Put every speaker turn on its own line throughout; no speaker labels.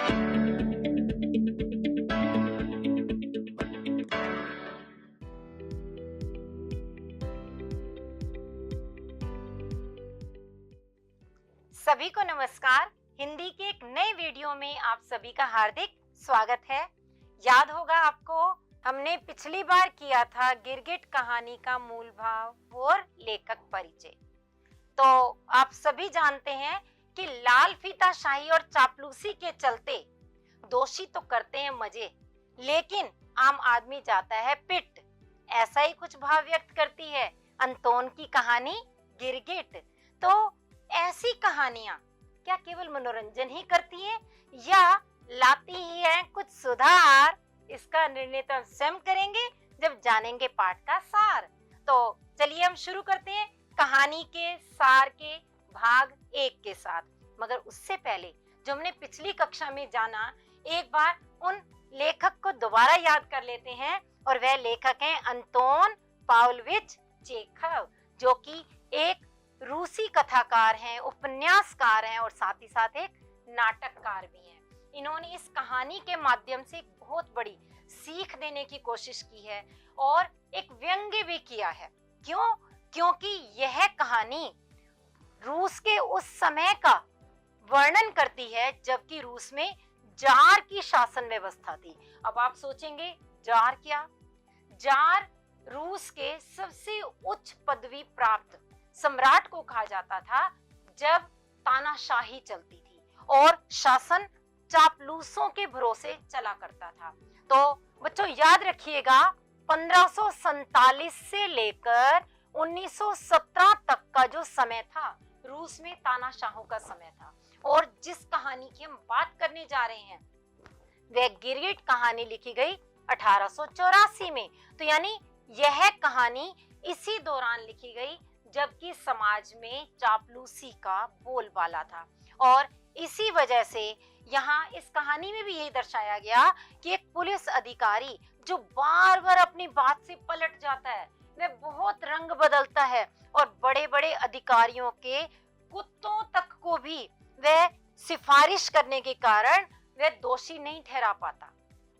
सभी को नमस्कार। हिंदी के एक नए वीडियो में आप सभी का हार्दिक स्वागत है। याद होगा आपको, हमने पिछली बार किया था गिरगिट कहानी का मूल भाव और लेखक परिचय। तो आप सभी जानते हैं कि लाल फीताशाही और चापलूसी के चलते दोषी तो करते हैं मजे, लेकिन आम आदमी जाता है पिट। ऐसा ही कुछ भाव व्यक्त करती है अंतोन की कहानी गिरगिट। तो ऐसी कहानियां क्या केवल मनोरंजन ही करती हैं या लाती ही हैं कुछ सुधार? इसका निर्णय तो हम स्वयं करेंगे जब जानेंगे पाठ का सार। तो चलिए हम शुरू करते हैं कहानी के सार के भाग 1 के साथ। मगर उससे पहले जो हमने पिछली कक्षा में जाना, एक बार उन लेखक को दोबारा याद कर लेते हैं, और वह लेखक हैं अंतोन पाव्लोविच चेखव, जो कि एक रूसी कथाकार हैं, उपन्यासकार हैं और साथ ही साथ एक नाटककार भी हैं। इन्होंने इस कहानी के माध्यम से एक बहुत बड़ी सीख देने की कोशिश की है और एक व्यंग्य भी किया है। क्यों? क्योंकि यह कहानी रूस के उस समय का वर्णन करती है जबकि रूस में जार की शासन व्यवस्था थी। अब आप सोचेंगे जार क्या? जार रूस के सबसे उच्च पदवी प्राप्त सम्राट को कहा जाता था जब तानाशाही चलती थी और शासन चापलूसों के भरोसे चला करता था। तो बच्चों याद रखिएगा, 1547 से लेकर 1917 तक का जो समय था रूस में तानाशाहों का समय था। और जिस कहानी की हम बात करने जा रहे हैं वह गिरगिट कहानी लिखी गई 1884 में। तो यानी यह कहानी इसी दौरान लिखी गई जबकि समाज में चापलूसी का बोलबाला था। और इसी वजह से यहाँ इस कहानी में भी यही दर्शाया गया कि एक पुलिस अधिकारी जो बार बार अपनी बात से पलट जाता है, वह बहुत रंग बदलता है और बड़े बड़े अधिकारियों के कुत्तों तक को भी वह सिफारिश करने के कारण वह दोषी नहीं ठहरा पाता,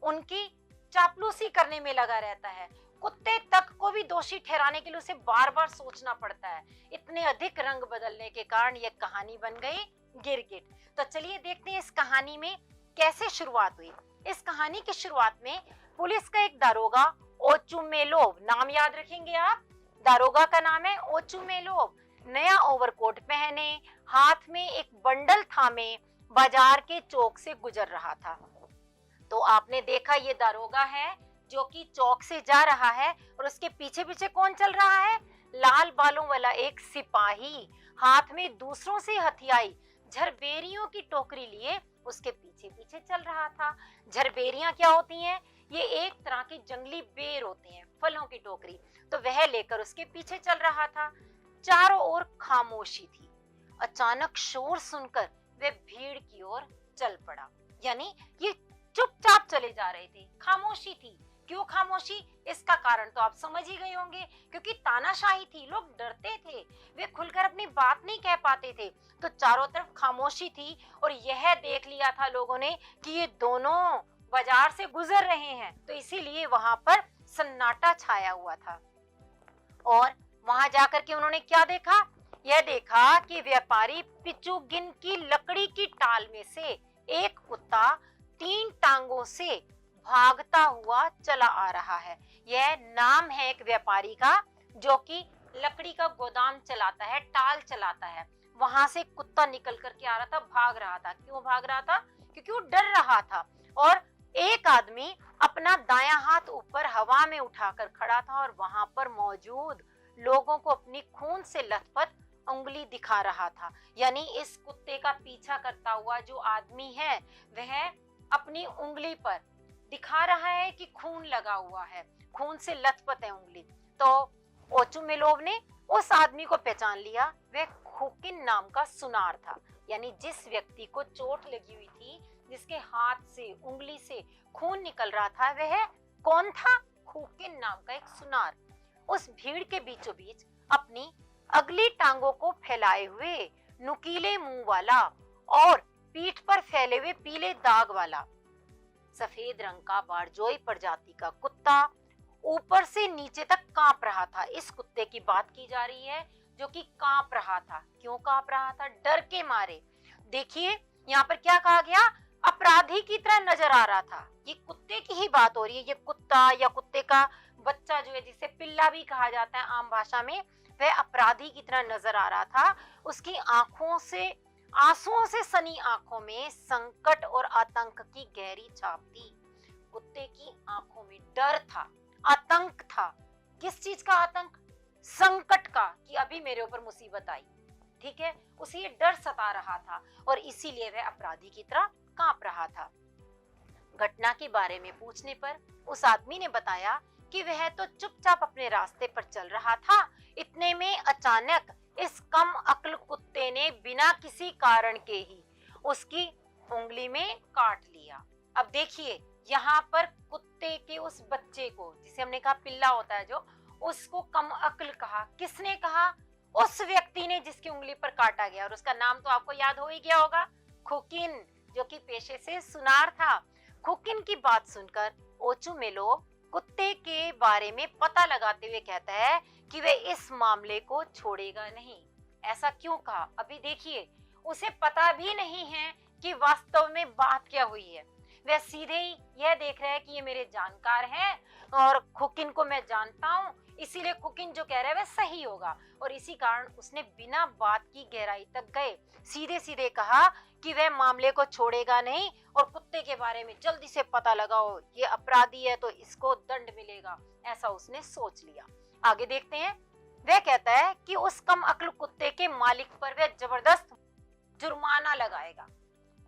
उनकी चापलूसी करने में लगा रहता है। कुत्ते तक को भी दोषी ठहराने के लिए उसे बार बार सोचना पड़ता है। इतने अधिक रंग बदलने के कारण यह कहानी बन गई गिरगिट। तो चलिए देखते हैं इस कहानी में कैसे शुरुआत हुई। इस कहानी की शुरुआत में पुलिस का एक दारोगा ओचुमेलोव, नाम याद रखेंगे आप, दारोगा का नाम है ओचुमेलोव, नया ओवरकोट पहने, हाथ में एक बंडल थामे बाजार के चौक से गुजर रहा था। तो आपने देखा ये दारोगा है जो कि चौक से जा रहा है और उसके पीछे पीछे कौन चल रहा है? लाल बालों वाला एक सिपाही, हाथ में दूसरों से हथियाई झरबेरियों की टोकरी लिए उसके पीछे पीछे चल रहा था। झरबेरियां क्या होती हैं? ये एक तरह के जंगली बेर होते हैं, फलों की टोकरी। तो वह लेकर उसके पीछे चल रहा था। चारों ओर खामोशी थी। अचानक शोर सुनकर वह भीड़ की ओर चल पड़ा। यानी ये चुपचाप चले जा रहे थे, खामोशी थी। क्यों खामोशी? इसका कारण तो आप समझ ही गए होंगे, क्योंकि तानाशाही थी, लोग डरते थे, वे खुलकर अपनी बात नहीं कह पाते थे। तो चारों तरफ खामोशी थी और यह देख लिया था लोगों ने कि ये दोनों बाजार से गुजर रहे हैं, तो इसीलिए वहां पर सन्नाटा छाया हुआ था। और वहां जाकर के उन्होंने क्या देखा? यह देखा कि व्यापारी पिचुगिन की लकड़ी की टाल में से एक कुत्ता 3 टांगों से भागता हुआ चला आ रहा है। यह नाम है एक व्यापारी का जो कि लकड़ी का गोदाम चलाता है, टाल चलाता है। वहां से कुत्ता निकल करके आ रहा था, भाग रहा था। क्यों भाग रहा था? क्योंकि वो डर रहा था। और एक आदमी अपना दायां हाथ ऊपर हवा में उठाकर खड़ा था और वहां पर मौजूद लोगों को अपनी खून से लथपथ उंगली दिखा रहा था। यानी इस कुत्ते का पीछा करता हुआ जो आदमी है वह अपनी उंगली पर दिखा रहा है कि खून लगा हुआ है, खून से लथपथ है उंगली। तो ओचुमेलोव ने उस आदमी को पहचान लिया। वह खुकिन नाम का सुनार था। यानी जिस व्यक्ति को चोट लगी हुई थी, जिसके हाथ से उंगली से खून निकल रहा था, वह कौन था? खुकिन नाम का एक सुनार। उस भीड़ के बीचों बीच अपनी अगली टांगों को फैलाए हुए, नुकीले मुंह वाला और पीठ पर फैले हुए हुए पीले दाग वाला सफेद रंग का बारजोई प्रजाति का कुत्ता ऊपर से नीचे तक कांप रहा था। इस कुत्ते की बात की जा रही है जो कि कांप रहा था। क्यों कांप रहा था? डर के मारे। देखिए यहाँ पर क्या कहा गया, अपराधी की तरह नजर आ रहा था। ये कुत्ते की ही बात हो रही है। ये कुत्ता या कुत्ते का बच्चा जो है, जिसे पिल्ला भी कहा जाता है आम भाषा में, वह अपराधी की तरह नजर आ रहा था। उसकी आंखों से, आंसुओं से सनी आंखों में संकट और आतंक की गहरी छाप थी। कुत्ते की आंखों में डर था, आतंक था। किस चीज का आतंक? संकट का, कि अभी मेरे ऊपर मुसीबत आई। ठीक है, उसे ये डर सता रहा था और इसीलिए वह अपराधी की तरह कांप रहा था। घटना के बारे में पूछने पर उस आदमी ने बताया कि वह तो चुपचाप अपने रास्ते पर चल रहा था। इतने में अचानक इस कम अक्ल कुत्ते ने बिना किसी कारण के ही उसकी उंगली में काट लिया। अब देखिए यहाँ पर कुत्ते के उस बच्चे को, जिसे हमने कहा पिल्ला होता है जो, उसको कम अक्ल कहा। किसने कहा? उस व्यक्ति ने जिसकी उंगली पर काटा गया। और उसका नाम तो आपको याद हो ही गया होगा, खुकिन, जो कि पेशे से सुनार था। खुकिन की बात सुनकर ओचुमेलो कुत्ते के बारे में पता लगाते हुए कहता है कि वह इस मामले को छोड़ेगा नहीं। ऐसा क्यों कहा? अभी देखिए, उसे पता भी नहीं है कि वास्तव में बात क्या हुई है। वह सीधे ही यह देख रहा है कि ये मेरे जानकार हैं और खुकिन को मैं जानता हूँ, इसीलिए खुकिन जो कह रहा है वह सही होगा। और इसी कारण उसने बिना बात की गहराई तक गए सीधे सीधे कहा कि वह मामले को छोड़ेगा नहीं और कुत्ते के बारे में जल्दी से पता लगाओ, ये अपराधी है तो इसको दंड मिलेगा, ऐसा उसने सोच लिया। आगे देखते हैं। वह कहता है कि उस कम अक्ल कुत्ते के मालिक पर वह जबरदस्त जुर्माना लगाएगा।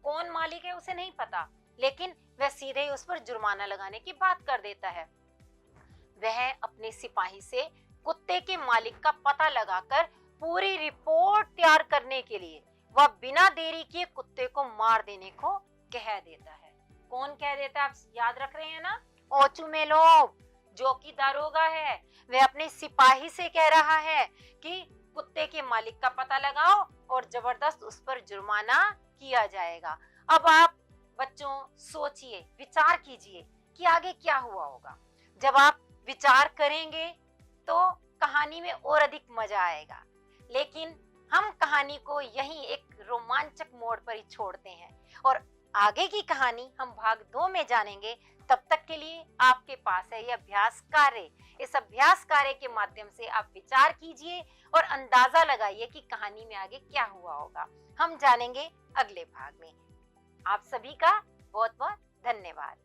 कौन मालिक है उसे नहीं पता, लेकिन वह सीधे ही उस पर जुर्माना लगाने की बात कर देता है। वह अपने सिपाही से कुत्ते के मालिक का पता लगाकर पूरी रिपोर्ट तैयार करने के लिए वह बिना देरी किए कुत्ते को मार देने को कह देता है। कौन कह देता है? आप याद रख रहे हैं ना? ओचुमेलो, जो कि दारोगा है। वह अपने सिपाही से कह रहा है कि कुत्ते के मालिक का पता लगाओ और जबरदस्त उस पर जुर्माना किया जाएगा। अब आप बच्चों सोचिए, विचार कीजिए कि आगे क्या हुआ होगा। जब आप विचार करेंगे तो कहानी में और अधिक मजा आएगा। लेकिन हम कहानी को यहीं एक रोमांचक मोड़ पर ही छोड़ते हैं और आगे की कहानी हम भाग 2 में जानेंगे। तब तक के लिए आपके पास है ये अभ्यास कार्य। इस अभ्यास कार्य के माध्यम से आप विचार कीजिए और अंदाजा लगाइए कि कहानी में आगे क्या हुआ होगा। हम जानेंगे अगले भाग में। आप सभी का बहुत बहुत धन्यवाद।